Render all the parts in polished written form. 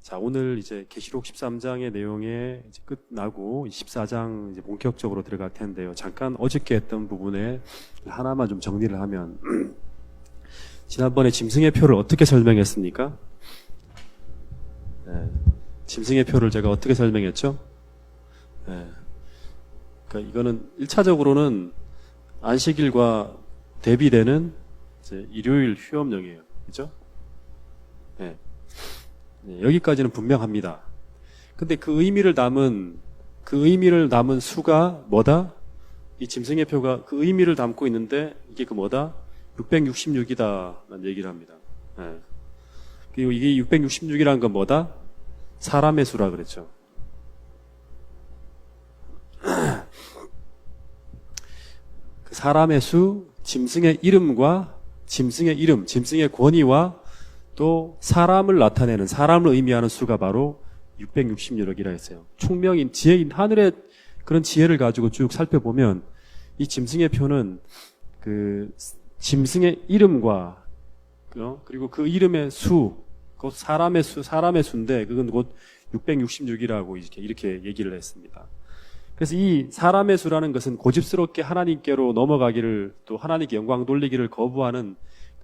자, 오늘 이제 계시록 13장의 내용에 이제 끝나고 14장 이제 본격적으로 들어갈 텐데요. 잠깐 어저께 했던 부분에 하나만 좀 정리를 하면 지난번에 짐승의 표를 어떻게 설명했습니까? 네, 짐승의 표를 제가 어떻게 설명했죠? 네, 그러니까 이거는 1차적으로는 안식일과 대비되는 이제 일요일 휴업령이에요. 그죠? 네. 네, 여기까지는 분명합니다. 근데 그 의미를 담은 수가 뭐다? 이 짐승의 표가 그 의미를 담고 있는데 이게 그 뭐다? 666이다라는 얘기를 합니다. 네. 그리고 이게 666이라는 건 뭐다? 사람의 수라 그랬죠. 그 사람의 수, 짐승의 이름과 짐승의 이름, 짐승의 권위와 또 사람을 나타내는, 사람을 의미하는 수가 바로 666이라 했어요. 총명인, 지혜인, 하늘의 그런 지혜를 가지고 쭉 살펴보면 이 짐승의 표는 그 짐승의 이름과 그리고 그 이름의 수, 곧 사람의 수인데 그건 곧 666이라고 이렇게 얘기를 했습니다. 그래서 이 사람의 수라는 것은 고집스럽게 하나님께로 넘어가기를, 또 하나님께 영광 돌리기를 거부하는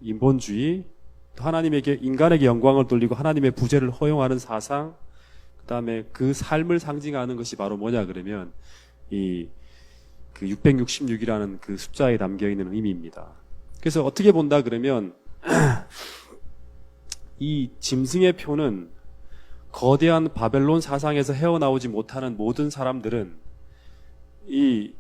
인본주의, 또 하나님에게, 인간에게 영광을 돌리고 하나님의 부재를 허용하는 사상, 그 다음에 그 삶을 상징하는 것이 바로 뭐냐 그러면 그 666이라는 그 숫자에 담겨 있는 의미입니다. 그래서 어떻게 본다 그러면 이 짐승의 표는 거대한 바벨론 사상에서 헤어나오지 못하는 모든 사람들은 이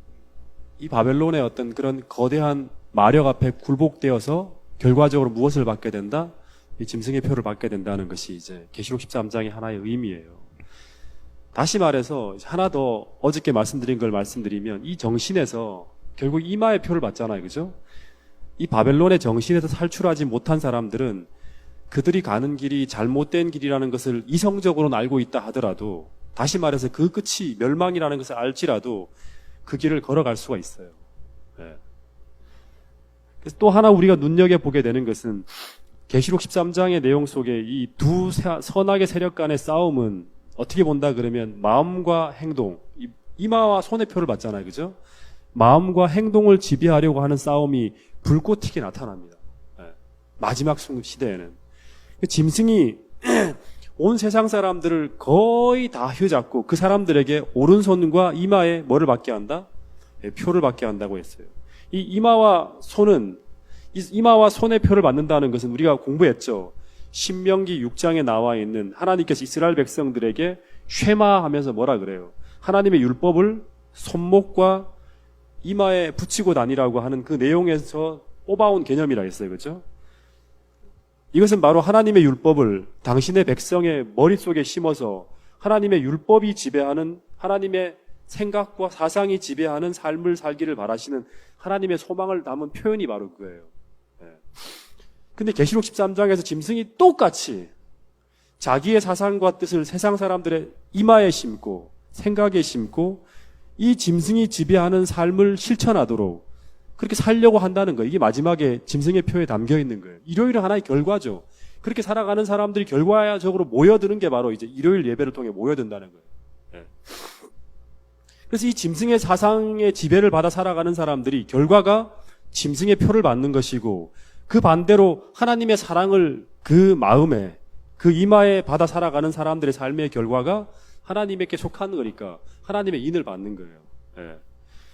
바벨론의 어떤 그런 거대한 마력 앞에 굴복되어서 결과적으로 무엇을 받게 된다? 이 짐승의 표를 받게 된다는 것이 이제 계시록 13장의 하나의 의미예요. 다시 말해서 하나 더 어저께 말씀드린 걸 말씀드리면 이 정신에서 결국 이마의 표를 받잖아요. 그죠? 이 바벨론의 정신에서 탈출하지 못한 사람들은 그들이 가는 길이 잘못된 길이라는 것을 이성적으로는 알고 있다 하더라도, 다시 말해서 그 끝이 멸망이라는 것을 알지라도 그 길을 걸어갈 수가 있어요. 네. 그래서 또 하나 우리가 눈여겨보게 되는 것은 계시록 13장의 내용 속에 이 두 선악의 세력 간의 싸움은 어떻게 본다 그러면 마음과 행동, 이마와 손의 표를 받잖아요. 그죠? 마음과 행동을 지배하려고 하는 싸움이 불꽃 튀게 나타납니다. 네. 마지막 시대에는. 짐승이 온 세상 사람들을 거의 다 휘잡고 그 사람들에게 오른손과 이마에 뭐를 받게 한다? 네, 표를 받게 한다고 했어요. 이 이마와 손의 표를 받는다는 것은 우리가 공부했죠. 신명기 6장에 나와 있는 하나님께서 이스라엘 백성들에게 쉐마하면서 뭐라 그래요? 하나님의 율법을 손목과 이마에 붙이고 다니라고 하는 그 내용에서 뽑아온 개념이라 했어요. 그렇죠? 이것은 바로 하나님의 율법을 당신의 백성의 머릿속에 심어서 하나님의 율법이 지배하는, 하나님의 생각과 사상이 지배하는 삶을 살기를 바라시는 하나님의 소망을 담은 표현이 바로 그거예요. 근데 계시록 13장에서 짐승이 똑같이 자기의 사상과 뜻을 세상 사람들의 이마에 심고 생각에 심고 이 짐승이 지배하는 삶을 실천하도록 그렇게 살려고 한다는 거예요. 이게 마지막에 짐승의 표에 담겨 있는 거예요. 일요일은 하나의 결과죠. 그렇게 살아가는 사람들이 결과적으로 모여드는 게 바로 이제 일요일 예배를 통해 모여든다는 거예요. 네. 그래서 이 짐승의 사상의 지배를 받아 살아가는 사람들이 결과가 짐승의 표를 받는 것이고, 그 반대로 하나님의 사랑을 그 마음에, 그 이마에 받아 살아가는 사람들의 삶의 결과가 하나님에게 속하는 거니까 하나님의 인을 받는 거예요. 네.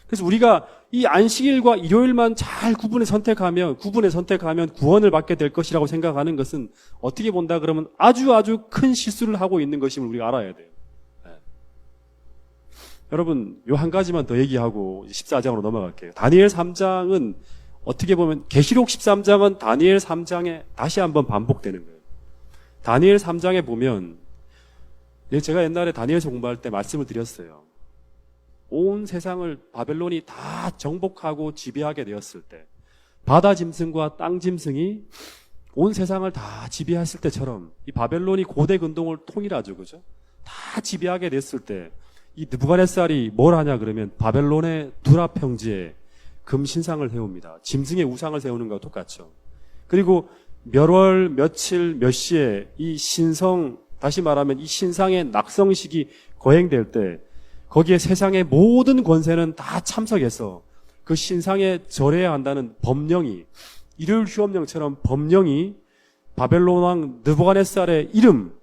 그래서 우리가 이 안식일과 일요일만 잘 구분해 선택하면 구원을 받게 될 것이라고 생각하는 것은 어떻게 본다 그러면 아주 큰 실수를 하고 있는 것임을 우리가 알아야 돼요. 네. 여러분, 요 한 가지만 더 얘기하고 14장으로 넘어갈게요. 다니엘 3장은 어떻게 보면 계시록 13장은 다니엘 3장에 다시 한번 반복되는 거예요. 다니엘 3장에 보면, 제가 옛날에 다니엘서 공부할 때 말씀을 드렸어요. 온 세상을 바벨론이 다 정복하고 지배하게 되었을 때, 바다 짐승과 땅 짐승이 온 세상을 다 지배했을 때처럼 이 바벨론이 고대 근동을 통일하죠. 그죠? 다 지배하게 됐을 때 이 느부갓네살이 뭘 하냐 그러면 바벨론의 두라 평지에 금신상을 세웁니다. 짐승의 우상을 세우는 것과 똑같죠. 그리고 몇 월, 며칠, 몇 시에 이 신성 다시 말하면 이 신상의 낙성식이 거행될 때 거기에 세상의 모든 권세는 다 참석해서 그 신상에 절해야 한다는 법령이, 일요일 휴업령처럼 법령이 바벨론 왕 느부갓네살의 이름,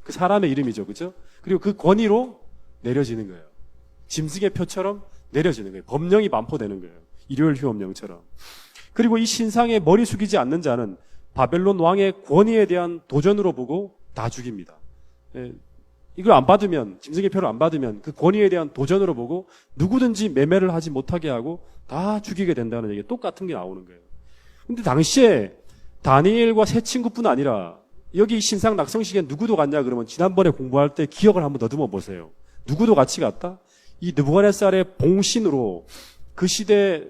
그 사람의 이름이죠. 그죠? 그리고 그 권위로 내려지는 거예요. 짐승의 표처럼 내려지는 거예요. 법령이 반포되는 거예요. 일요일 휴업령처럼. 그리고 이 신상에 머리 숙이지 않는 자는 바벨론 왕의 권위에 대한 도전으로 보고 다 죽입니다. 예, 이걸 안 받으면, 짐승의 표를 안 받으면 그 권위에 대한 도전으로 보고 누구든지 매매를 하지 못하게 하고 다 죽이게 된다는 얘기, 똑같은 게 나오는 거예요. 근데 당시에 다니엘과 세 친구뿐 아니라 여기 신상 낙성식에 누구도 갔냐 그러면 지난번에 공부할 때 기억을 한번 더듬어 보세요. 누구도 같이 갔다? 이 느부갓네살의 봉신으로 그 시대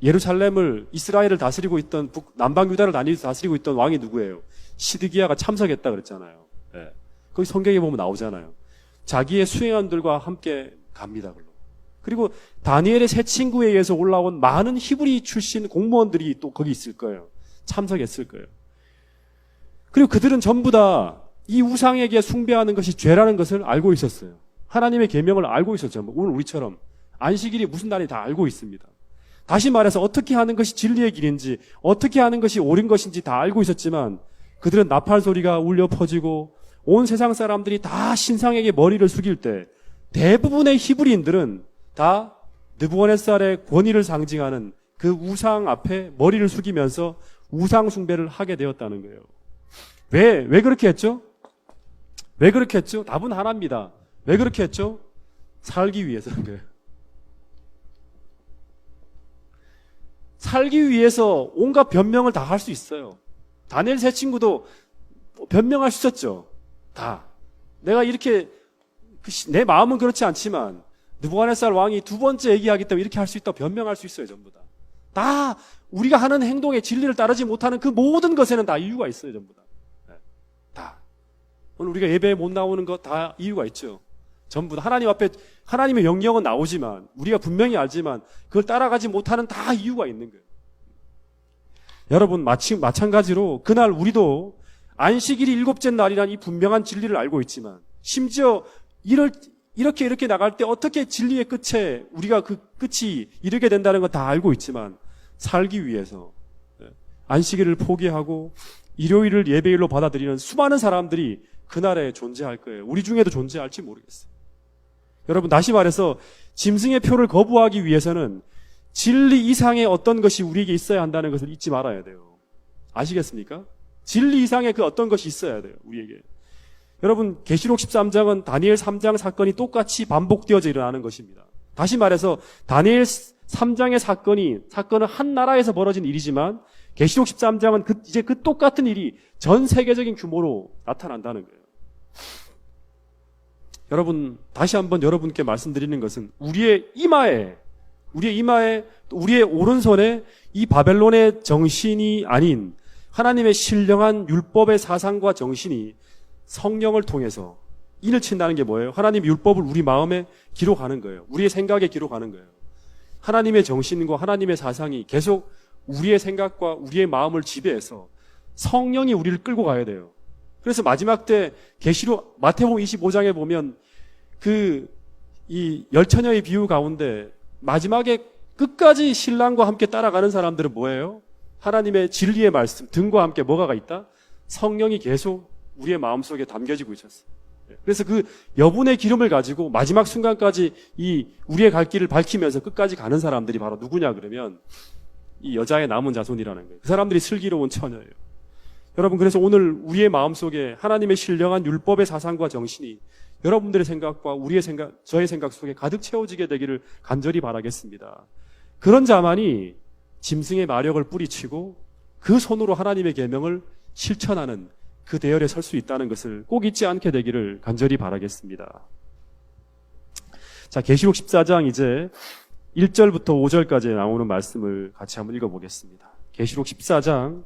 예루살렘을, 이스라엘을 다스리고 있던, 남방 유다를 다스리고 있던 왕이 누구예요? 시드기야가 참석했다 그랬잖아요. 예. 거기 성경에 보면 나오잖아요. 자기의 수행원들과 함께 갑니다. 그리고 다니엘의 세 친구에 의해서 올라온 많은 히브리 출신 공무원들이 또 거기 있을 거예요. 참석했을 거예요. 그리고 그들은 전부 다 이 우상에게 숭배하는 것이 죄라는 것을 알고 있었어요. 하나님의 계명을 알고 있었죠. 오늘 우리처럼 안식일이 무슨 날이 다 알고 있습니다. 다시 말해서 어떻게 하는 것이 진리의 길인지, 어떻게 하는 것이 옳은 것인지 다 알고 있었지만 그들은 나팔 소리가 울려 퍼지고 온 세상 사람들이 다 신상에게 머리를 숙일 때 대부분의 히브리인들은 다 느부갓네살의 권위를 상징하는 그 우상 앞에 머리를 숙이면서 우상 숭배를 하게 되었다는 거예요. 왜 그렇게 했죠? 왜 그렇게 했죠? 답은 하나입니다. 왜 그렇게 했죠? 살기 위해서인 거예요. 살기 위해서 온갖 변명을 다 할 수 있어요. 다니엘 세 친구도 변명할 수 있었죠. 다. 내가 이렇게, 내 마음은 그렇지 않지만 느부갓네살 왕이 두 번째 얘기하기 때문에 이렇게 할 수 있다고 변명할 수 있어요. 전부 다. 다 우리가 하는 행동에 진리를 따르지 못하는 그 모든 것에는 다 이유가 있어요. 전부 다. 네. 다. 오늘 우리가 예배에 못 나오는 거 다 이유가 있죠. 전부 다. 하나님 앞에 하나님의 영역은 나오지만 우리가 분명히 알지만 그걸 따라가지 못하는 다 이유가 있는 거예요. 여러분 마찬가지로 그날 우리도 안식일이 일곱째 날이란 이 분명한 진리를 알고 있지만 심지어 이렇게 나갈 때 어떻게 진리의 끝에 우리가 그 끝이 이르게 된다는 거 다 알고 있지만 살기 위해서 안식일을 포기하고 일요일을 예배일로 받아들이는 수많은 사람들이 그날에 존재할 거예요. 우리 중에도 존재할지 모르겠어요. 여러분 다시 말해서 짐승의 표를 거부하기 위해서는 진리 이상의 어떤 것이 우리에게 있어야 한다는 것을 잊지 말아야 돼요. 아시겠습니까? 진리 이상의 그 어떤 것이 있어야 돼요. 우리에게. 여러분 계시록 13장은 다니엘 3장 사건이 똑같이 반복되어져 일어나는 것입니다. 다시 말해서 다니엘 3장의 사건은 한 나라에서 벌어진 일이지만 계시록 13장은 이제 그 똑같은 일이 전 세계적인 규모로 나타난다는 거예요. 여러분 다시 한번 여러분께 말씀드리는 것은 우리의 이마에 우리의 오른손에 이 바벨론의 정신이 아닌 하나님의 신령한 율법의 사상과 정신이 성령을 통해서 인을 친다는 게 뭐예요? 하나님의 율법을 우리 마음에 기록하는 거예요. 우리의 생각에 기록하는 거예요. 하나님의 정신과 하나님의 사상이 계속 우리의 생각과 우리의 마음을 지배해서 성령이 우리를 끌고 가야 돼요. 그래서 마지막 때 계시록 마태복음 25장에 보면 이 열처녀의 비유 가운데 마지막에 끝까지 신랑과 함께 따라가는 사람들은 뭐예요? 하나님의 진리의 말씀 등과 함께 뭐가 있다? 성령이 계속 우리의 마음속에 담겨지고 있었어요. 그래서 그 여분의 기름을 가지고 마지막 순간까지 이 우리의 갈 길을 밝히면서 끝까지 가는 사람들이 바로 누구냐 그러면 이 여자의 남은 자손이라는 거예요. 그 사람들이 슬기로운 처녀예요. 여러분 그래서 오늘 우리의 마음속에 하나님의 신령한 율법의 사상과 정신이 여러분들의 생각과 우리의 생각, 저의 생각 속에 가득 채워지게 되기를 간절히 바라겠습니다. 그런 자만이 짐승의 마력을 뿌리치고 그 손으로 하나님의 계명을 실천하는 그 대열에 설 수 있다는 것을 꼭 잊지 않게 되기를 간절히 바라겠습니다. 자, 계시록 14장 이제 1절부터 5절까지 나오는 말씀을 같이 한번 읽어보겠습니다. 계시록 14장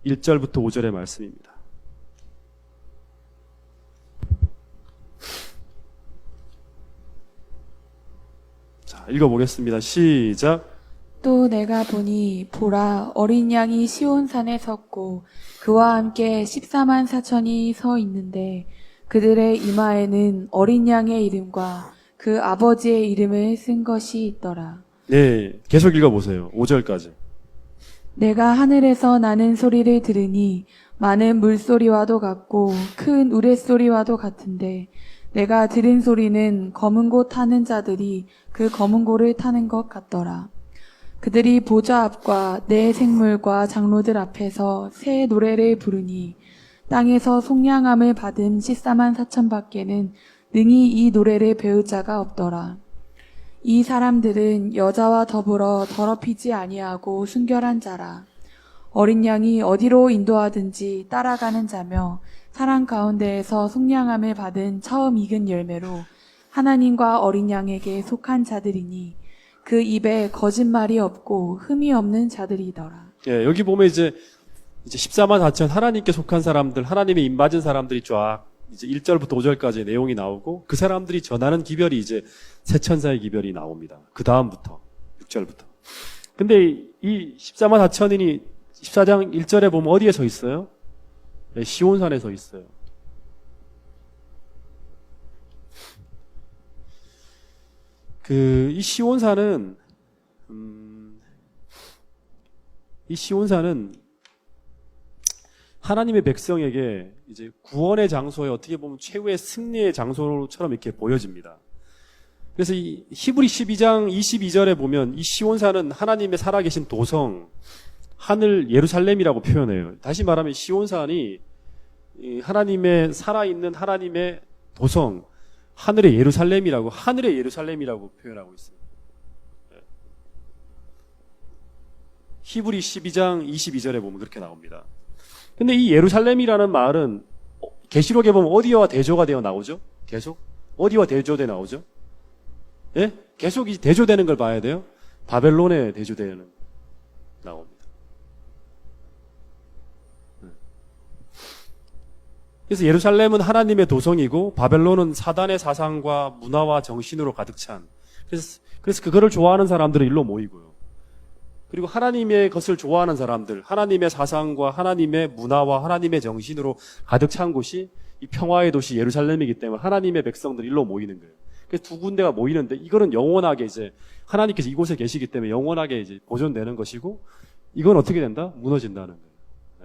1절부터 5절의 말씀입니다. 자, 읽어보겠습니다. 시작. 또 내가 보니 보라 어린 양이 시온산에 섰고 그와 함께 14만 4천이 서 있는데 그들의 이마에는 어린 양의 이름과 그 아버지의 이름을 쓴 것이 있더라. 네, 계속 읽어보세요. 5절까지. 내가 하늘에서 나는 소리를 들으니 많은 물소리와도 같고 큰 우레소리와도 같은데 내가 들은 소리는 검은 고 타는 자들이 그 검은 고를 타는 것 같더라. 그들이 보좌 앞과 내 생물과 장로들 앞에서 새 노래를 부르니 땅에서 속량함을 받은 14만 4천 밖에는 능히 이 노래를 배울 자가 없더라. 이 사람들은 여자와 더불어 더럽히지 아니하고 순결한 자라. 어린 양이 어디로 인도하든지 따라가는 자며 사람 가운데에서 속량함을 받은 처음 익은 열매로 하나님과 어린 양에게 속한 자들이니 그 입에 거짓말이 없고 흠이 없는 자들이더라. 예, 여기 보면 이제 14만 4천 하나님께 속한 사람들, 하나님의 입 맞은 사람들이 쫙 이제 1절부터 5절까지 내용이 나오고 그 사람들이 전하는 기별이 이제 새 천사의 기별이 나옵니다. 그 다음부터 6절부터. 근데 이 14만 4천인이 14장 1절에 보면 어디에 서 있어요? 네, 시온산에 서 있어요. 이 시온산은 하나님의 백성에게 이제 구원의 장소에 어떻게 보면 최후의 승리의 장소처럼 이렇게 보여집니다. 그래서 이 히브리 12장 22절에 보면 이 시온산은 하나님의 살아계신 도성, 하늘 예루살렘이라고 표현해요. 다시 말하면 시온산이 하나님의 살아있는 하나님의 도성, 하늘의 예루살렘이라고 표현하고 있습니다. 히브리 12장 22절에 보면 그렇게 나옵니다. 근데 이 예루살렘이라는 말은 계시록에 보면 어디와 대조가 되어 나오죠? 계속? 어디와 대조되어 나오죠? 예? 계속 이 대조되는 걸 봐야 돼요. 바벨론에 대조되는 나옵니다. 그래서 예루살렘은 하나님의 도성이고 바벨론은 사단의 사상과 문화와 정신으로 가득 찬. 그래서 그거를 좋아하는 사람들은 일로 모이고요. 그리고 하나님의 것을 좋아하는 사람들, 하나님의 사상과 하나님의 문화와 하나님의 정신으로 가득 찬 곳이 이 평화의 도시 예루살렘이기 때문에 하나님의 백성들이 일로 모이는 거예요. 그래서 두 군데가 모이는데 이거는 영원하게 이제 하나님께서 이곳에 계시기 때문에 영원하게 이제 보존되는 것이고 이건 어떻게 된다? 무너진다는 거예요.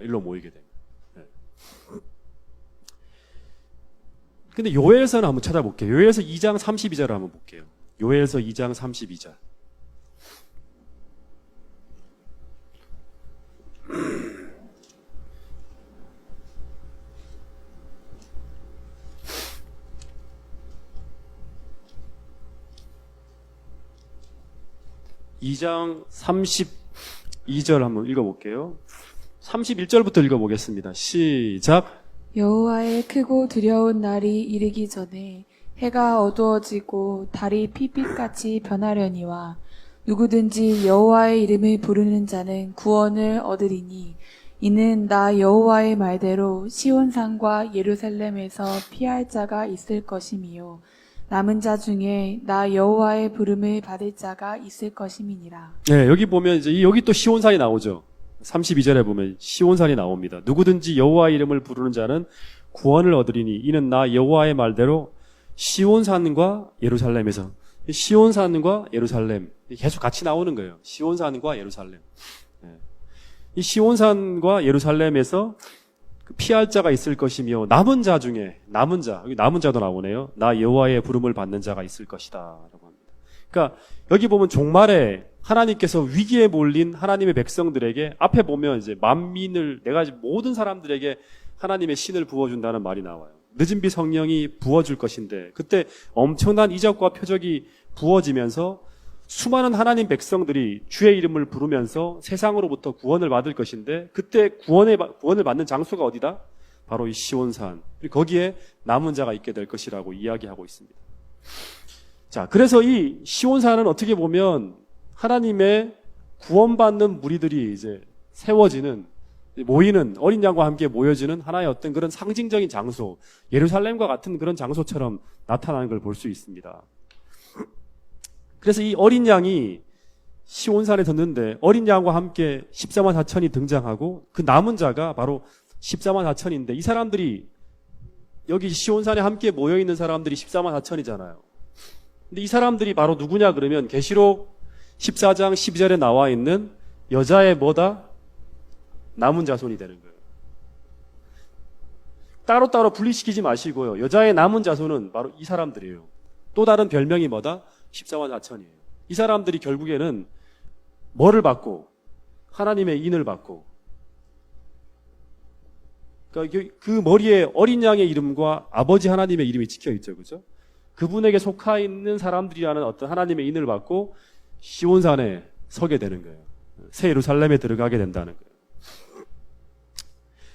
일로 모이게 됩니다. 네. 근데 요엘서는 한번 찾아볼게요. 요엘서 2장 32절을 한번 볼게요. 요엘서 2장 32절. 이 장 32절 한번 읽어볼게요. 31절부터 읽어보겠습니다. 시작. 여호와의 크고 두려운 날이 이르기 전에 해가 어두워지고 달이 핏빛같이 변하려니와 누구든지 여호와의 이름을 부르는 자는 구원을 얻으리니 이는 나 여호와의 말대로 시온산과 예루살렘에서 피할 자가 있을 것이미요 남은 자 중에 나 여호와의 부름을 받을 자가 있을 것임이니라. 네, 여기 보면 이제 여기 또 시온산이 나오죠. 32절에 보면 시온산이 나옵니다. 누구든지 여호와의 이름을 부르는 자는 구원을 얻으리니 이는 나 여호와의 말대로 시온산과 예루살렘에서 시온산과 예루살렘 계속 같이 나오는 거예요. 시온산과 예루살렘. 이 시온산과 예루살렘에서 피할 자가 있을 것이며 남은 자 중에 여기 남은 자도 나오네요. 나 여호와의 부름을 받는 자가 있을 것이다라고 합니다. 그러니까 여기 보면 종말에 하나님께서 위기에 몰린 하나님의 백성들에게 앞에 보면 이제 만민을 내가 모든 사람들에게 하나님의 신을 부어준다는 말이 나와요. 늦은 비 성령이 부어줄 것인데 그때 엄청난 이적과 표적이 부어지면서 수많은 하나님 백성들이 주의 이름을 부르면서 세상으로부터 구원을 받을 것인데 그때 구원을 받는 장소가 어디다? 바로 이 시온산. 그리고 거기에 남은 자가 있게 될 것이라고 이야기하고 있습니다. 자, 그래서 이 시온산은 어떻게 보면 하나님의 구원받는 무리들이 이제 세워지는 모이는 어린 양과 함께 모여지는 하나의 어떤 그런 상징적인 장소, 예루살렘과 같은 그런 장소처럼 나타나는 걸 볼 수 있습니다. 그래서 이 어린 양이 시온산에 섰는데 어린 양과 함께 14만 4천이 등장하고 그 남은 자가 바로 14만 4천인데 이 사람들이 여기 시온산에 함께 모여있는 사람들이 14만 4천이잖아요. 근데 이 사람들이 바로 누구냐 그러면 계시록 14장 12절에 나와 있는 여자의 뭐다? 남은 자손이 되는 거예요. 따로따로 분리시키지 마시고요. 여자의 남은 자손은 바로 이 사람들이에요. 또 다른 별명이 뭐다? 14만 4천이에요. 이 사람들이 결국에는 뭐를 받고? 하나님의 인을 받고. 그러니까 그 머리에 어린 양의 이름과 아버지 하나님의 이름이 찍혀있죠. 그죠? 그분에게 속하 있는 사람들이라는 어떤 하나님의 인을 받고 시온산에 서게 되는 거예요. 새 예루살렘에 들어가게 된다는 거예요.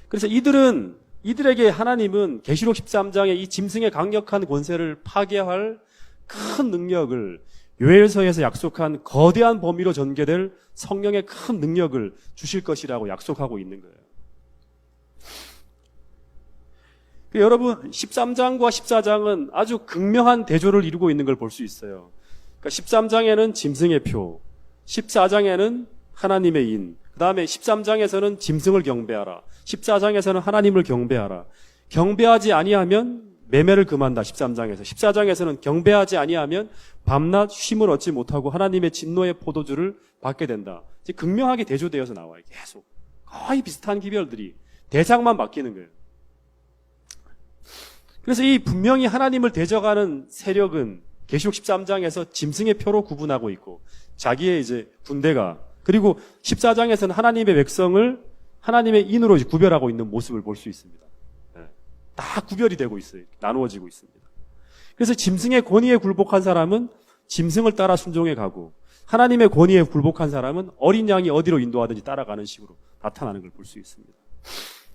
그래서 이들에게 하나님은 계시록 13장의 이 짐승의 강력한 권세를 파괴할 큰 능력을, 요엘서에서 약속한 거대한 범위로 전개될 성령의 큰 능력을 주실 것이라고 약속하고 있는 거예요. 여러분, 13장과 14장은 아주 극명한 대조를 이루고 있는 걸 볼 수 있어요. 그러니까 13장에는 짐승의 표, 14장에는 하나님의 인, 그 다음에 13장에서는 짐승을 경배하라, 14장에서는 하나님을 경배하라. 경배하지 아니하면 매매를 금한다. 13장에서. 14장에서는 경배하지 아니하면 밤낮 쉼을 얻지 못하고 하나님의 진노의 포도주를 받게 된다. 이제 극명하게 대조되어서 나와요. 계속 거의 비슷한 기별들이 대상만 바뀌는 거예요. 그래서 이 분명히 하나님을 대적하는 세력은 계시록 13장에서 짐승의 표로 구분하고 있고 자기의 이제 군대가, 그리고 14장에서는 하나님의 백성을 하나님의 인으로 구별하고 있는 모습을 볼 수 있습니다. 다 구별이 되고 있어요. 나누어지고 있습니다. 그래서 짐승의 권위에 굴복한 사람은 짐승을 따라 순종해 가고 하나님의 권위에 굴복한 사람은 어린 양이 어디로 인도하든지 따라가는 식으로 나타나는 걸 볼 수 있습니다.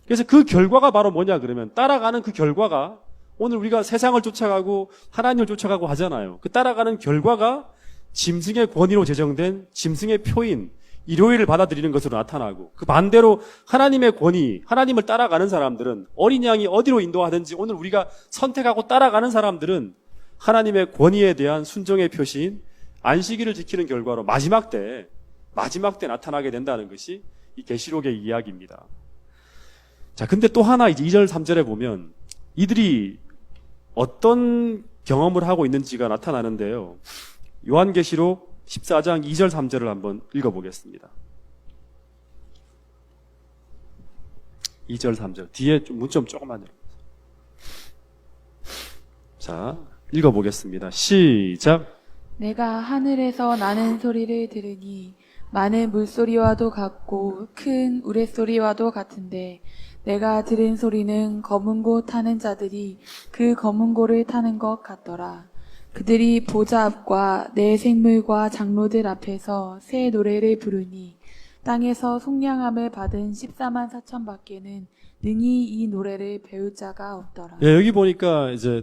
그래서 그 결과가 바로 뭐냐 그러면, 따라가는 그 결과가 오늘 우리가 세상을 쫓아가고 하나님을 쫓아가고 하잖아요. 그 따라가는 결과가 짐승의 권위로 제정된 짐승의 표인 일요일을 받아들이는 것으로 나타나고, 그 반대로 하나님의 권위, 하나님을 따라가는 사람들은, 어린 양이 어디로 인도하든지 오늘 우리가 선택하고 따라가는 사람들은 하나님의 권위에 대한 순종의 표시인 안식일을 지키는 결과로 마지막 때 나타나게 된다는 것이 이 계시록의 이야기입니다. 자, 근데 또 하나 이제 2절 3절에 보면 이들이 어떤 경험을 하고 있는지가 나타나는데요. 요한계시록 14장 2절 3절을 한번 읽어보겠습니다. 2절 3절 뒤에 문점 조금만 내려보세요. 자, 읽어보겠습니다. 시작. 내가 하늘에서 나는 소리를 들으니 많은 물소리와도 같고 큰 우레소리와도 같은데, 내가 들은 소리는 검은 고 타는 자들이 그 검은 고를 타는 것 같더라. 그들이 보좌 앞과 내 생물과 장로들 앞에서 새 노래를 부르니 땅에서 속량함을 받은 14만 4천 밖에는 능히 이 노래를 배울 자가 없더라. 예, 여기 보니까 이제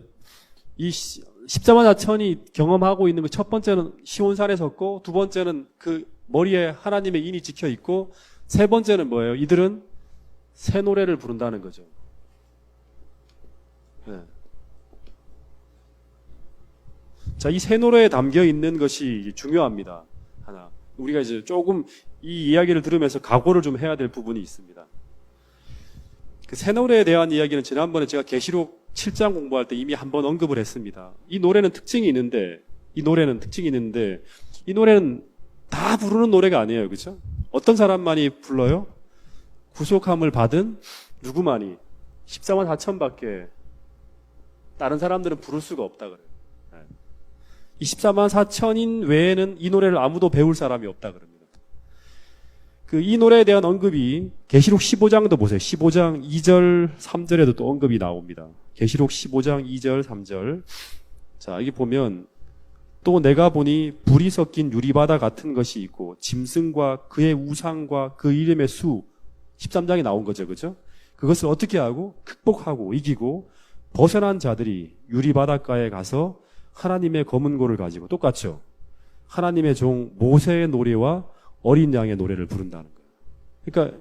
이 14만 4천이 경험하고 있는 거, 첫 번째는 시온산에 섰고, 두 번째는 그 머리에 하나님의 인이 찍혀 있고, 세 번째는 뭐예요? 이들은 새 노래를 부른다는 거죠. 네. 자, 이 새 노래에 담겨 있는 것이 중요합니다. 하나. 우리가 이제 조금 이 이야기를 들으면서 각오를 좀 해야 될 부분이 있습니다. 그 새 노래에 대한 이야기는 지난번에 제가 계시록 7장 공부할 때 이미 한번 언급을 했습니다. 이 노래는 특징이 있는데 이 노래는 다 부르는 노래가 아니에요. 그렇죠? 어떤 사람만이 불러요? 구속함을 받은 누구만이? 14만 4천밖에 다른 사람들은 부를 수가 없다 그래요. 24만 4천인 외에는 이 노래를 아무도 배울 사람이 없다 그럽니다. 이 노래에 대한 언급이 계시록 15장도 보세요. 15장 2절 3절에도 또 언급이 나옵니다. 계시록 15장 2절 3절. 자, 여기 보면 또 내가 보니 불이 섞인 유리바다 같은 것이 있고 짐승과 그의 우상과 그 이름의 수, 13장에 나온 거죠. 그죠? 그것을 어떻게 하고 극복하고 이기고 벗어난 자들이 유리바닷가에 가서 하나님의 검은 고를 가지고, 똑같죠? 하나님의 종 모세의 노래와 어린 양의 노래를 부른다는 거예요. 그러니까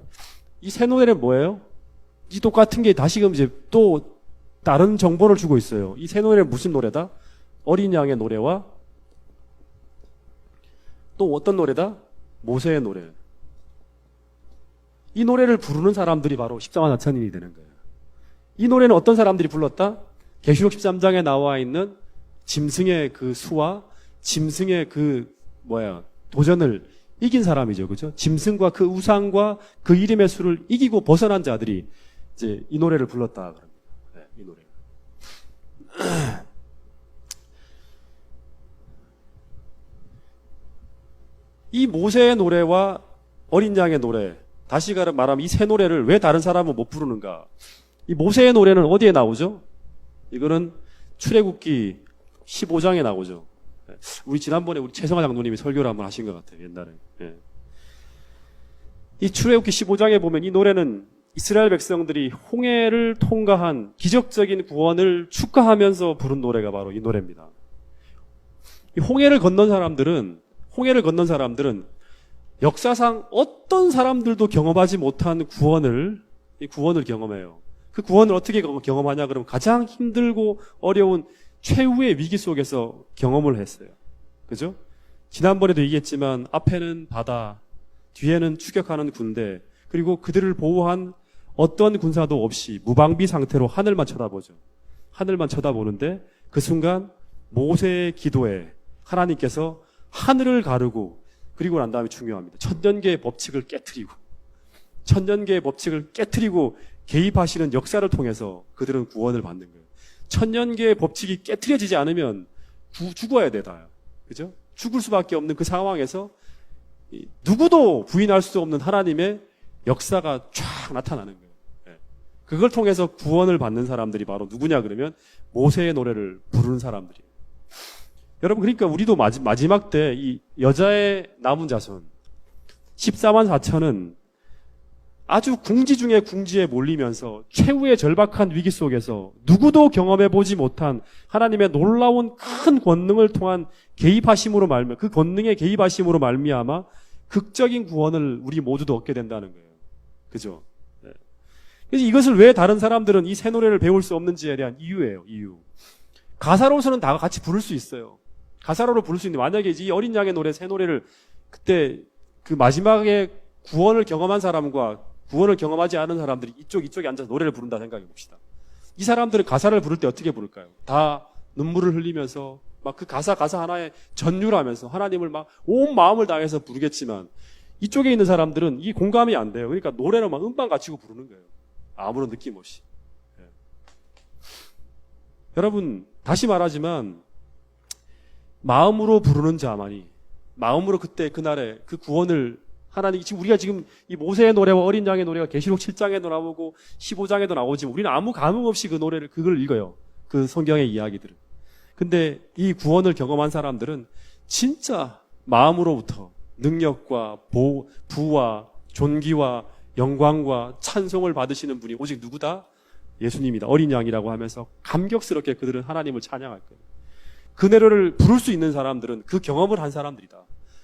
이 새 노래는 뭐예요? 이 똑같은 게 다시금 이제 또 다른 정보를 주고 있어요. 이 새 노래는 무슨 노래다? 어린 양의 노래와 또 어떤 노래다? 모세의 노래. 이 노래를 부르는 사람들이 바로 14만 4천인이 되는 거예요. 이 노래는 어떤 사람들이 불렀다? 계시록 13장에 나와 있는 짐승의 그 수와 짐승의 도전을 이긴 사람이죠. 그죠? 짐승과 그 우상과 그 이름의 수를 이기고 벗어난 자들이 이제 이 노래를 불렀다. 네, 이 노래. 이 모세의 노래와 어린 양의 노래, 다시 말하면 이 세 노래를 왜 다른 사람은 못 부르는가? 이 모세의 노래는 어디에 나오죠? 이거는 출애굽기 15장에 나오죠. 우리 지난번에 우리 최성화 장로님이 설교를 한번 하신 것 같아요. 옛날에. 예. 이 출애굽기 15장에 보면 이 노래는 이스라엘 백성들이 홍해를 통과한 기적적인 구원을 축하하면서 부른 노래가 바로 이 노래입니다. 이 홍해를 건넌 사람들은 역사상 어떤 사람들도 경험하지 못한 구원을 경험해요. 그 구원을 어떻게 경험하냐 그러면 가장 힘들고 어려운 최후의 위기 속에서 경험을 했어요. 그죠? 지난번에도 얘기했지만 앞에는 바다, 뒤에는 추격하는 군대, 그리고 그들을 보호한 어떤 군사도 없이 무방비 상태로 하늘만 쳐다보죠. 하늘만 쳐다보는데 그 순간 모세의 기도에 하나님께서 하늘을 가르고, 그리고 난 다음에 중요합니다. 천년계의 법칙을 깨트리고 개입하시는 역사를 통해서 그들은 구원을 받는 거예요. 천년계의 법칙이 깨트려지지 않으면 죽어야 되다. 그죠? 죽을 수밖에 없는 그 상황에서 누구도 부인할 수 없는 하나님의 역사가 쫙 나타나는 거예요. 그걸 통해서 구원을 받는 사람들이 바로 누구냐 그러면 모세의 노래를 부르는 사람들이에요. 여러분, 그러니까 우리도 마지막 때 이 여자의 남은 자손 14만 4천은 아주 궁지 중에 궁지에 몰리면서 최후의 절박한 위기 속에서 누구도 경험해보지 못한 하나님의 놀라운 큰 권능을 통한 개입하심으로 그 권능의 개입하심으로 말미암아 극적인 구원을 우리 모두도 얻게 된다는 거예요. 그죠? 네. 그래서 이것을 왜 다른 사람들은 이 새 노래를 배울 수 없는지에 대한 이유예요. 이유. 가사로서는 다 같이 부를 수 있어요. 가사로로 부를 수 있는데, 만약에 이 어린 양의 노래, 새 노래를 그때 그 마지막에 구원을 경험한 사람과 구원을 경험하지 않은 사람들이 이쪽에 앉아서 노래를 부른다 생각해 봅시다. 이 사람들은 가사를 부를 때 어떻게 부를까요? 다 눈물을 흘리면서 막 그 가사 하나에 전율하면서 하나님을 막 온 마음을 다해서 부르겠지만, 이쪽에 있는 사람들은 이 공감이 안 돼요. 그러니까 노래를 막 음반 갖추고 부르는 거예요. 아무런 느낌 없이. 예. 여러분, 다시 말하지만 마음으로 부르는 자만이, 마음으로 그때 그날에 그 구원을 하나님, 우리가 지금 이 모세의 노래와 어린 양의 노래가 계시록 7장에도 나오고 15장에도 나오지만 우리는 아무 감흥 없이 그걸 읽어요. 그 성경의 이야기들을. 근데 이 구원을 경험한 사람들은 진짜 마음으로부터 능력과 부와 존귀와 영광과 찬송을 받으시는 분이 오직 누구다? 예수님이다. 어린 양이라고 하면서 감격스럽게 그들은 하나님을 찬양할 거예요. 그 노래를 부를 수 있는 사람들은 그 경험을 한 사람들이다.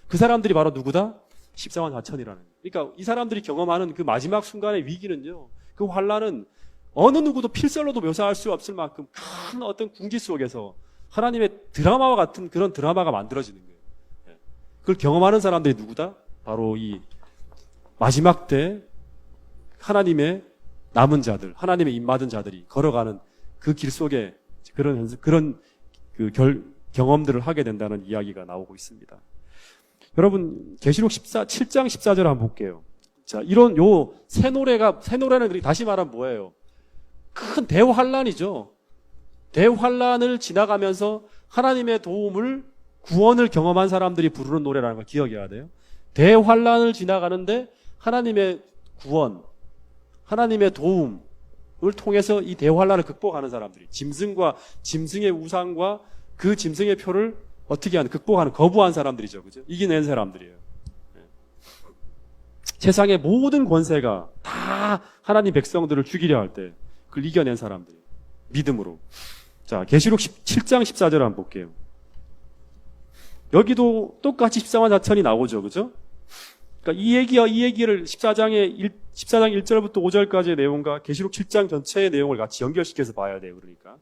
그 사람들이 바로 누구다? 14만 4천이라는. 그러니까 이 사람들이 경험하는 그 마지막 순간의 위기는요, 그 환란은 어느 누구도 필설로도 묘사할 수 없을 만큼 큰 어떤 궁지 속에서 하나님의 드라마와 같은 그런 드라마가 만들어지는 거예요. 그걸 경험하는 사람들이 누구다? 바로 이 마지막 때 하나님의 남은 자들, 하나님의 입맞은 자들이 걸어가는 그 길 속에 그런 경험들을 하게 된다는 이야기가 나오고 있습니다. 여러분, 계시록 7장 14절 한번 볼게요. 자, 새 노래는 다시 말하면 뭐예요? 큰 대환란이죠. 대환란을 지나가면서 하나님의 구원을 경험한 사람들이 부르는 노래라는 걸 기억해야 돼요. 대환란을 지나가는데 하나님의 구원, 하나님의 도움을 통해서 이 대환란을 극복하는 사람들이, 짐승의 우상과 그 짐승의 표를 어떻게 극복하는, 거부한 사람들이죠. 그죠? 이겨낸 사람들이에요. 세상의 모든 권세가 다 하나님 백성들을 죽이려 할 때 그걸 이겨낸 사람들이에요. 믿음으로. 자, 계시록 7장 14절 한번 볼게요. 여기도 똑같이 14만 4천이 나오죠. 그죠? 그러니까 이 얘기를 14장 1절부터 5절까지의 내용과 계시록 7장 전체의 내용을 같이 연결시켜서 봐야 돼요. 그러니까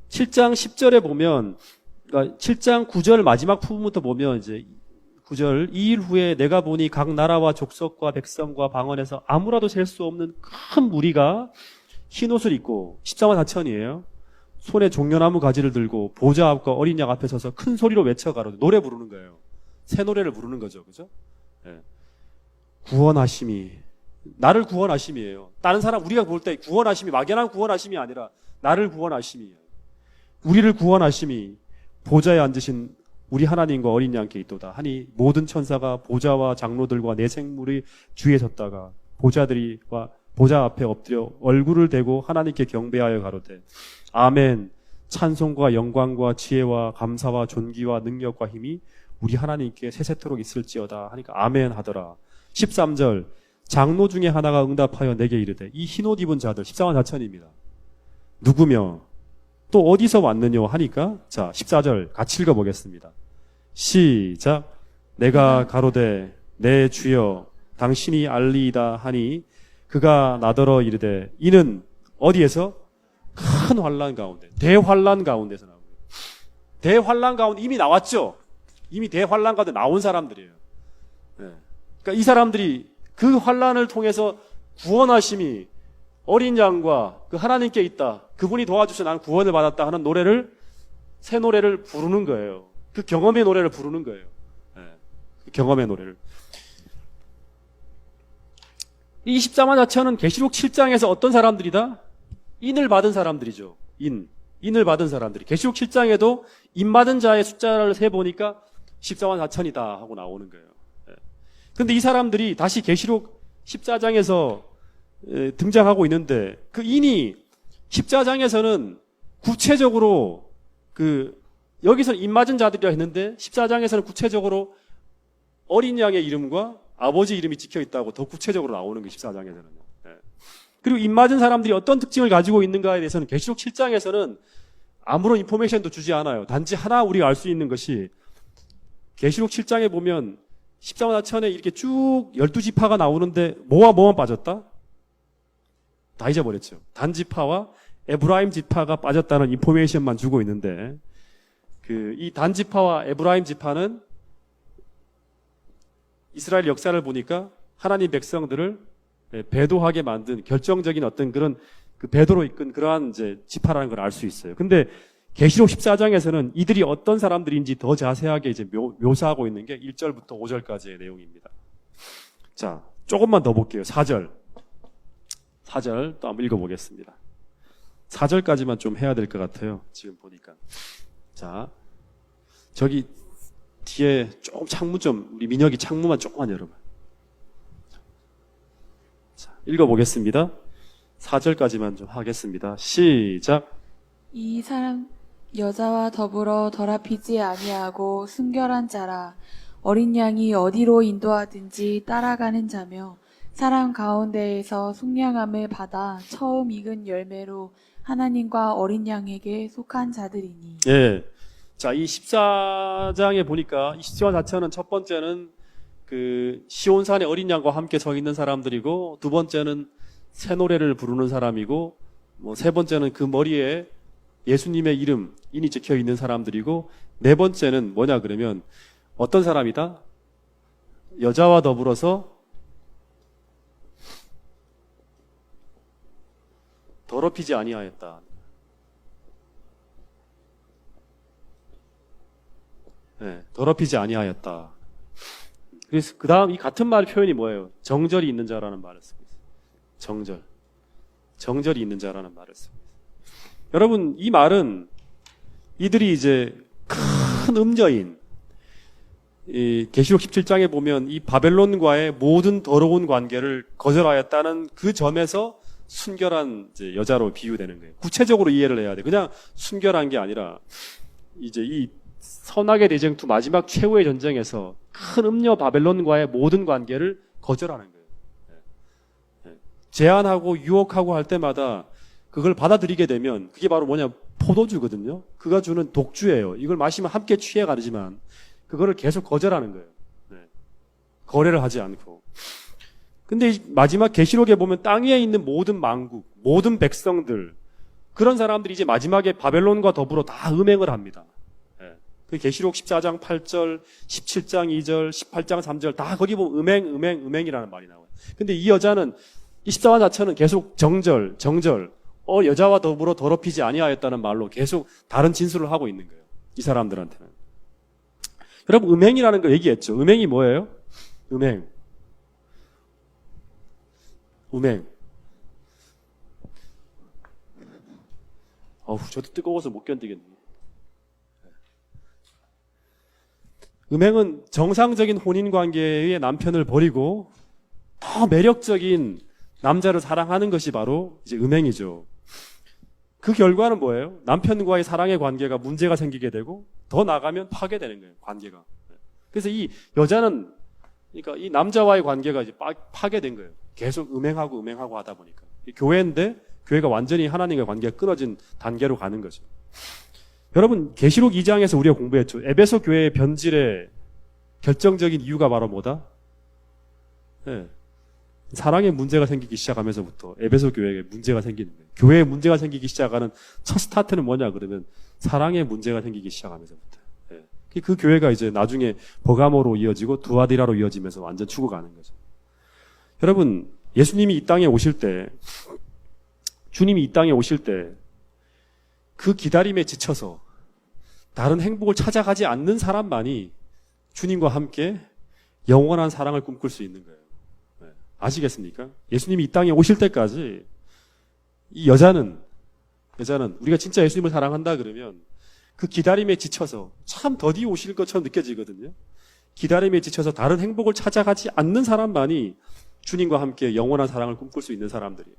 7장 10절에 보면, 그러니까 7장 9절 마지막 부분부터 보면 이제 9절 이 일 후에 내가 보니 각 나라와 족속과 백성과 방언에서 아무라도 셀 수 없는 큰 무리가 흰옷을 입고 14만 4천이에요. 손에 종려나무 가지를 들고 보좌 앞과 어린 양 앞에 서서 큰 소리로 외쳐 가로되 노래 부르는 거예요. 새 노래를 부르는 거죠. 그죠? 예. 구원하심이 나를 구원하심이에요. 다른 사람 우리가 볼 때 구원하심이 막연한 구원하심이 아니라 나를 구원하심이에요. 우리를 구원하심이 보좌에 앉으신 우리 하나님과 어린 양께 있도다 하니 모든 천사가 보좌와 장로들과 내 생물이 주위에 섰다가 보좌 앞에 엎드려 얼굴을 대고 하나님께 경배하여 가로되 아멘 찬송과 영광과 지혜와 감사와 존귀와 능력과 힘이 우리 하나님께 세세토록 있을지어다 하니까 아멘 하더라. 13절 장로 중에 하나가 응답하여 내게 이르되 이 흰옷 입은 자들 14만 4천입니다. 누구며 또 어디서 왔느냐 하니까 자 14절 같이 읽어보겠습니다. 시작 내가 가로되 내 주여 당신이 알리이다 하니 그가 나더러 이르되 이는 어디에서? 큰 환난 가운데 대환난 가운데서 나오고요. 대환난 가운데 이미 나왔죠. 이미 대환난 가운데 나온 사람들이에요. 네. 그러니까 이 사람들이 그 환난을 통해서 구원하심이 어린 양과 그 하나님께 있다. 그분이 도와주셔서 나는 구원을 받았다 하는 노래를 새 노래를 부르는 거예요. 그 경험의 노래를 부르는 거예요. 네. 그 경험의 노래를. 이 14만 4천은 계시록 7장에서 어떤 사람들이다? 인을 받은 사람들이죠. 인을 받은 사람들이. 계시록 7장에도 인 받은 자의 숫자를 세보니까 14만 4천이다 하고 나오는 거예요. 그런데 이 사람들이 다시 계시록 14장에서 등장하고 있는데 그 인이 14장에서는 구체적으로 여기서는 인 맞은 자들이라 했는데 14장에서는 구체적으로 어린 양의 이름과 아버지 이름이 찍혀 있다고 더 구체적으로 나오는 게 14장에서는. 그리고 인 맞은 사람들이 어떤 특징을 가지고 있는가에 대해서는 계시록 7장에서는 아무런 인포메이션도 주지 않아요. 단지 하나 우리가 알 수 있는 것이 계시록 7장에 보면 14만 4천에 이렇게 쭉 12지파가 나오는데 뭐만 빠졌다? 다 잊어버렸죠. 단지파와 에브라임 지파가 빠졌다는 인포메이션만 주고 있는데 이 단지파와 에브라임 지파는 이스라엘 역사를 보니까 하나님 백성들을 배도하게 만든 결정적인 어떤 그런 배도로 이끈 그러한 이제 지파라는 걸 알 수 있어요. 근데 계시록 14장에서는 이들이 어떤 사람들인지 더 자세하게 이제 묘사하고 있는 게 1절부터 5절까지의 내용입니다. 자, 조금만 더 볼게요. 4절 또 한번 읽어보겠습니다. 4절까지만 좀 해야 될 것 같아요. 지금 보니까. 자, 저기 뒤에 조금 창문 우리 민혁이 창문만 조금만 열어봐요. 자, 읽어보겠습니다. 4절까지만 좀 하겠습니다. 시작. 이 사람 여자와 더불어 더럽히지 아니하고 순결한 자라 어린 양이 어디로 인도하든지 따라가는 자며 사람 가운데에서 속량함을 받아 처음 익은 열매로 하나님과 어린 양에게 속한 자들이니. 예. 자, 이 14장에 보니까 14만 4천은 첫 번째는 시온산의 어린 양과 함께 서 있는 사람들이고 두 번째는 새 노래를 부르는 사람이고 세 번째는 그 머리에 예수님의 이름 인이 찍혀 있는 사람들이고 네 번째는 뭐냐 그러면 어떤 사람이다? 여자와 더불어서 더럽히지 아니하였다. 네, 더럽히지 아니하였다. 그래서 그 다음 이 같은 말 표현이 뭐예요? 정절이 있는 자라는 말을 쓰고 있어요. 정절이 있는 자라는 말을 쓰고 있어요. 여러분 이 말은 이들이 이제 큰 음녀인 이 계시록 17장에 보면 이 바벨론과의 모든 더러운 관계를 거절하였다는 그 점에서 순결한 이제 여자로 비유되는 거예요. 구체적으로 이해를 해야 돼. 그냥 순결한 게 아니라 이제 이 선악의 대쟁투 마지막 최후의 전쟁에서 큰 음녀 바벨론과의 모든 관계를 거절하는 거예요. 제한하고 유혹하고 할 때마다 그걸 받아들이게 되면 그게 바로 뭐냐 포도주거든요. 그가 주는 독주예요. 이걸 마시면 함께 취해가지만 그거를 계속 거절하는 거예요. 거래를 하지 않고. 근데 마지막 계시록에 보면 땅 위에 있는 모든 만국, 모든 백성들 그런 사람들이 이제 마지막에 바벨론과 더불어 다 음행을 합니다. 그 계시록 14장 8절, 17장 2절, 18장 3절 다 거기 보면 음행이라는 말이 나와요. 근데 이 여자는 이 14관 자체는 계속 정절, 여자와 더불어 더럽히지 아니하였다는 말로 계속 다른 진술을 하고 있는 거예요. 이 사람들한테는. 여러분, 음행이라는 거 얘기했죠. 음행이 뭐예요? 음행. 저도 뜨거워서 못 견디겠네. 음행은 정상적인 혼인 관계의 남편을 버리고 더 매력적인 남자를 사랑하는 것이 바로 이제 음행이죠. 그 결과는 뭐예요? 남편과의 사랑의 관계가 문제가 생기게 되고 더 나가면 파괴되는 거예요, 관계가. 그래서 이 여자는, 그러니까 이 남자와의 관계가 이제 파괴된 거예요. 계속 음행하고 하다 보니까. 교회인데 교회가 완전히 하나님과 관계가 끊어진 단계로 가는 거죠. 여러분, 계시록 2장에서 우리가 공부했죠. 에베소 교회의 변질의 결정적인 이유가 바로 뭐다? 네. 사랑에 문제가 생기기 시작하면서부터 에베소 교회에 문제가 생기는 거예요. 교회에 문제가 생기기 시작하는 첫 스타트는 뭐냐 그러면 사랑에 문제가 생기기 시작하면서부터. 네. 그 교회가 이제 나중에 버가모로 이어지고 두아디라로 이어지면서 완전 죽어가는 거죠. 여러분, 예수님이 이 땅에 오실 때, 주님이 이 땅에 오실 때 그 기다림에 지쳐서 다른 행복을 찾아가지 않는 사람만이 주님과 함께 영원한 사랑을 꿈꿀 수 있는 거예요. 아시겠습니까? 예수님이 이 땅에 오실 때까지 이 여자는 우리가 진짜 예수님을 사랑한다 그러면 그 기다림에 지쳐서 참 더디 오실 것처럼 느껴지거든요. 기다림에 지쳐서 다른 행복을 찾아가지 않는 사람만이 주님과 함께 영원한 사랑을 꿈꿀 수 있는 사람들이에요.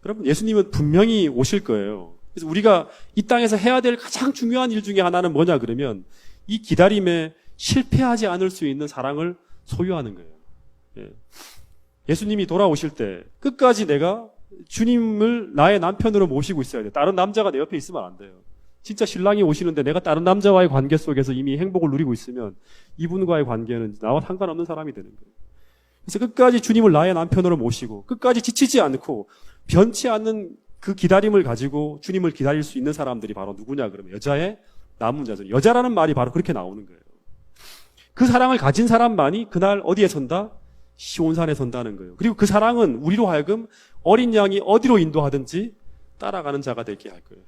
여러분, 예수님은 분명히 오실 거예요. 그래서 우리가 이 땅에서 해야 될 가장 중요한 일 중에 하나는 뭐냐 그러면 이 기다림에 실패하지 않을 수 있는 사랑을 소유하는 거예요. 예수님이 돌아오실 때 끝까지 내가 주님을 나의 남편으로 모시고 있어야 돼요. 다른 남자가 내 옆에 있으면 안 돼요. 진짜 신랑이 오시는데 내가 다른 남자와의 관계 속에서 이미 행복을 누리고 있으면 이분과의 관계는 나와 상관없는 사람이 되는 거예요. 그래서 끝까지 주님을 나의 남편으로 모시고 끝까지 지치지 않고 변치 않는 그 기다림을 가지고 주님을 기다릴 수 있는 사람들이 바로 누구냐 그러면 여자의 남은 자들. 여자라는 말이 바로 그렇게 나오는 거예요. 그 사랑을 가진 사람만이 그날 어디에 선다? 시온산에 선다는 거예요. 그리고 그 사랑은 우리로 하여금 어린 양이 어디로 인도하든지 따라가는 자가 되게 할 거예요.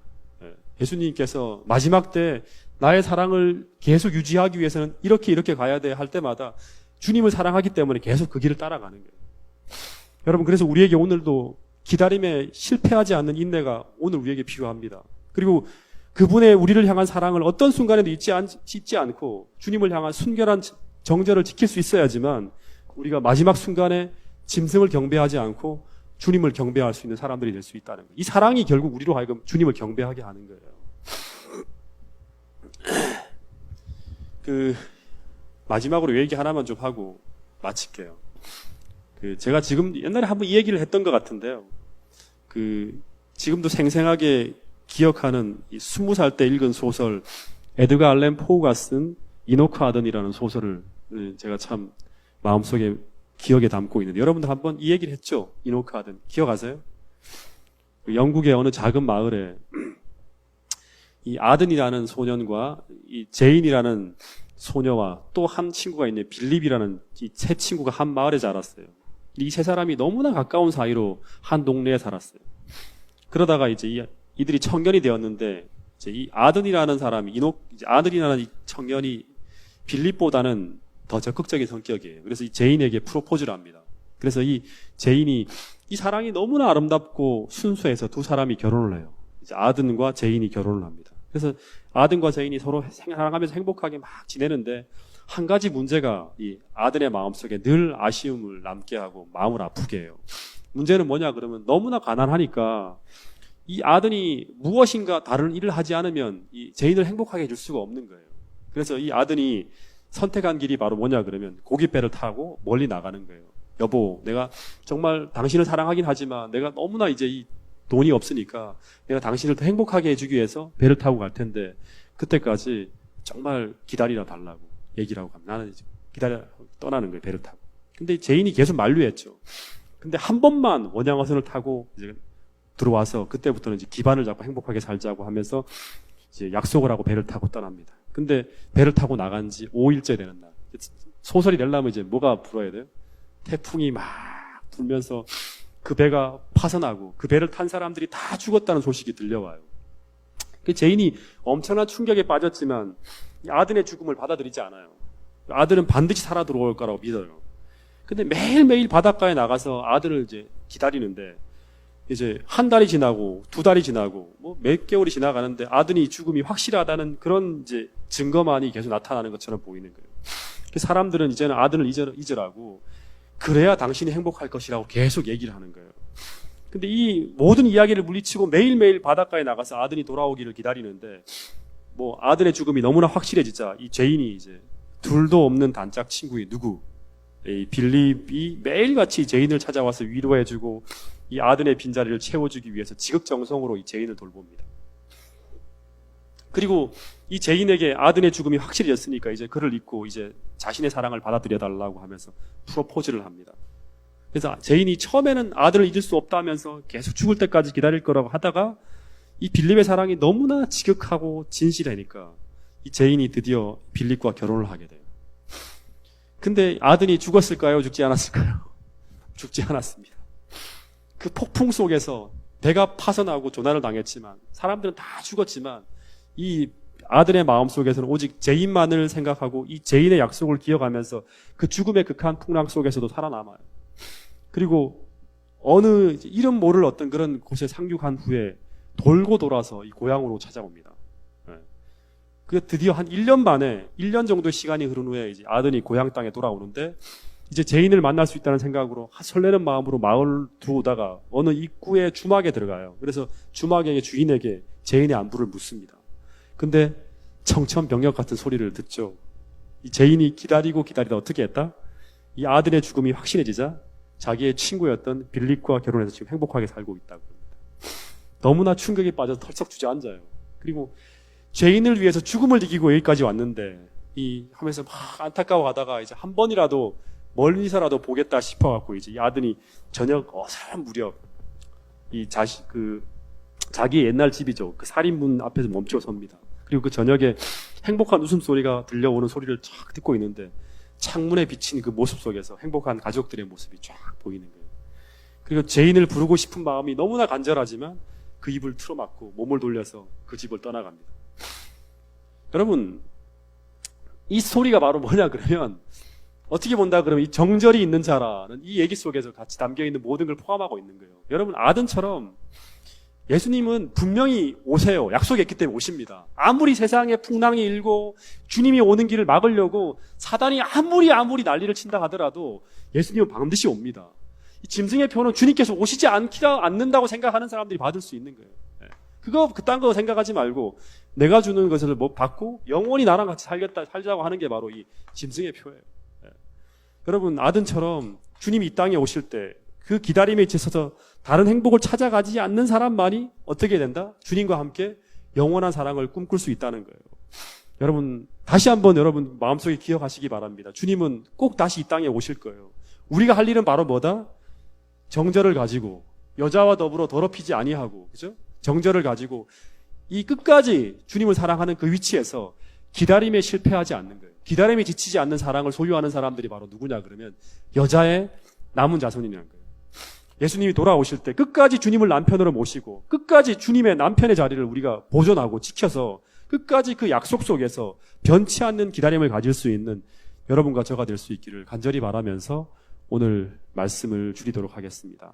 예수님께서 마지막 때 나의 사랑을 계속 유지하기 위해서는 이렇게 가야 돼 할 때마다 주님을 사랑하기 때문에 계속 그 길을 따라가는 거예요. 여러분, 그래서 우리에게 오늘도 기다림에 실패하지 않는 인내가 오늘 우리에게 필요합니다. 그리고 그분의 우리를 향한 사랑을 어떤 순간에도 잊지 않고 주님을 향한 순결한 정절을 지킬 수 있어야지만 우리가 마지막 순간에 짐승을 경배하지 않고 주님을 경배할 수 있는 사람들이 될 수 있다는 거예요. 이 사랑이 결국 우리로 하여금 주님을 경배하게 하는 거예요. 마지막으로 얘기 하나만 좀 하고 마칠게요. 제가 지금 옛날에 한번 이 얘기를 했던 것 같은데요. 지금도 생생하게 기억하는 20살 때 읽은 소설, 에드가 알렌 포우가 쓴 이노크 아든이라는 소설을 제가 참 마음속에 기억에 담고 있는데, 여러분들 한번 이 얘기를 했죠? 이노크 아든. 기억하세요? 영국의 어느 작은 마을에 이 아든이라는 소년과 이 제인이라는 소녀와 또 한 친구가 있네, 빌립이라는 이 세 친구가 한 마을에 자랐어요. 이 세 사람이 너무나 가까운 사이로 한 동네에 살았어요. 그러다가 이제 이들이 청년이 되었는데, 이제 이 아든이라는 사람이, 아든이라는 이 청년이 빌립보다는 더 적극적인 성격이에요. 그래서 이 제인에게 프로포즈를 합니다. 그래서 이 제인이, 이 사랑이 너무나 아름답고 순수해서 두 사람이 결혼을 해요. 이제 아든과 제인이 결혼을 합니다. 그래서 아든과 제인이 서로 사랑하면서 행복하게 막 지내는데, 한 가지 문제가 이 아든의 마음속에 늘 아쉬움을 남게 하고 마음을 아프게 해요. 문제는 뭐냐 그러면 너무나 가난하니까 이 아든이 무엇인가 다른 일을 하지 않으면 이 제인을 행복하게 해줄 수가 없는 거예요. 그래서 이 아든이 선택한 길이 바로 뭐냐 그러면 고깃배를 타고 멀리 나가는 거예요. 여보, 내가 정말 당신을 사랑하긴 하지만 내가 너무나 이제 이 돈이 없으니까 내가 당신을 더 행복하게 해주기 위해서 배를 타고 갈 텐데 그때까지 정말 기다리라 달라고 얘기를 하고 가면 나는 이제 기다려 떠나는 거예요. 배를 타고. 근데 제인이 계속 만류했죠. 근데 한 번만 원양어선을 타고 이제 들어와서 그때부터는 이제 기반을 잡고 행복하게 살자고 하면서 이제 약속을 하고 배를 타고 떠납니다. 근데 배를 타고 나간 지 5일째 되는 날. 소설이 되려면 이제 뭐가 불어야 돼요? 태풍이 막 불면서 그 배가 파선하고 그 배를 탄 사람들이 다 죽었다는 소식이 들려와요. 그 제인이 엄청난 충격에 빠졌지만 아들의 죽음을 받아들이지 않아요. 아들은 반드시 살아 들어올 거라고 믿어요. 근데 매일매일 바닷가에 나가서 아들을 이제 기다리는데 이제 한 달이 지나고 두 달이 지나고 뭐 몇 개월이 지나가는데 아들이 죽음이 확실하다는 그런 이제 증거만이 계속 나타나는 것처럼 보이는 거예요. 사람들은 이제는 아들을 잊으라고 그래야 당신이 행복할 것이라고 계속 얘기를 하는 거예요. 근데 이 모든 이야기를 물리치고 매일매일 바닷가에 나가서 아들이 돌아오기를 기다리는데 뭐 아들의 죽음이 너무나 확실해지자 이 제인이 이제 둘도 없는 단짝 친구인 이 빌립이 매일같이 제인을 찾아와서 위로해주고 이 아들의 빈자리를 채워주기 위해서 지극정성으로 이 제인을 돌봅니다. 그리고 이 제인에게 아들의 죽음이 확실해졌으니까 이제 그를 잊고 이제 자신의 사랑을 받아들여 달라고 하면서 프로포즈를 합니다. 그래서 제인이 처음에는 아들을 잊을 수 없다면서 계속 죽을 때까지 기다릴 거라고 하다가 이 빌립의 사랑이 너무나 지극하고 진실하니까 이 제인이 드디어 빌립과 결혼을 하게 돼요. 근데 아들이 죽었을까요? 죽지 않았을까요? 죽지 않았습니다. 그 폭풍 속에서 배가 파선하고 조난을 당했지만 사람들은 다 죽었지만 이 아들의 마음속에서는 오직 제인만을 생각하고 이 제인의 약속을 기억하면서 그 죽음의 극한 풍랑 속에서도 살아남아요. 그리고 어느 이름 모를 어떤 그런 곳에 상륙한 후에 돌고 돌아서 이 고향으로 찾아옵니다. 그 드디어 한 1년 만에 1년 정도의 시간이 흐른 후에 이제 아들이 고향 땅에 돌아오는데 이제 제인을 만날 수 있다는 생각으로 설레는 마음으로 마을을 들어오다가 어느 입구의 주막에 들어가요. 그래서 주막의 주인에게 제인의 안부를 묻습니다. 근데 청천벽력 같은 소리를 듣죠. 이 제인이 기다리고 기다리다 어떻게 했다? 이 아들의 죽음이 확신해지자 자기의 친구였던 빌립과 결혼해서 지금 행복하게 살고 있다고 합니다. 너무나 충격에 빠져서 털썩 주저앉아요. 그리고 죄인을 위해서 죽음을 이기고 여기까지 왔는데 하면서 막 안타까워하다가 이제 한 번이라도 멀리서라도 보겠다 싶어갖고 이제 이 아들이 저녁 어설한 무렵 자기의 옛날 집이죠. 그 살인문 앞에서 멈춰 섭니다. 그리고 그 저녁에 행복한 웃음소리가 들려오는 소리를 쫙 듣고 있는데 창문에 비친 그 모습 속에서 행복한 가족들의 모습이 쫙 보이는 거예요. 그리고 죄인을 부르고 싶은 마음이 너무나 간절하지만 그 입을 틀어막고 몸을 돌려서 그 집을 떠나갑니다. 여러분, 이 스토리가 바로 뭐냐 그러면 어떻게 본다 그러면 이 정절이 있는 자라는 이 얘기 속에서 같이 담겨있는 모든 걸 포함하고 있는 거예요. 여러분, 아든처럼 예수님은 분명히 오세요. 약속했기 때문에 오십니다. 아무리 세상에 풍랑이 일고 주님이 오는 길을 막으려고 사단이 아무리 난리를 친다 하더라도 예수님은 반드시 옵니다. 이 짐승의 표는 주님께서 오시지 않는다고 생각하는 사람들이 받을 수 있는 거예요. 그딴 거 생각하지 말고 내가 주는 것을 받고 영원히 나랑 같이 살자고 하는 게 바로 이 짐승의 표예요. 여러분, 아든처럼 주님이 이 땅에 오실 때 그 기다림에 지쳐서 다른 행복을 찾아가지 않는 사람만이 어떻게 된다? 주님과 함께 영원한 사랑을 꿈꿀 수 있다는 거예요. 여러분, 다시 한번 여러분 마음속에 기억하시기 바랍니다. 주님은 꼭 다시 이 땅에 오실 거예요. 우리가 할 일은 바로 뭐다? 정절을 가지고 여자와 더불어 더럽히지 아니하고, 그죠? 정절을 가지고 이 끝까지 주님을 사랑하는 그 위치에서 기다림에 실패하지 않는 거예요. 기다림에 지치지 않는 사랑을 소유하는 사람들이 바로 누구냐 그러면 여자의 남은 자손이라는 거예요. 예수님이 돌아오실 때 끝까지 주님을 남편으로 모시고 끝까지 주님의 남편의 자리를 우리가 보존하고 지켜서 끝까지 그 약속 속에서 변치 않는 기다림을 가질 수 있는 여러분과 저가 될 수 있기를 간절히 바라면서 오늘 말씀을 줄이도록 하겠습니다.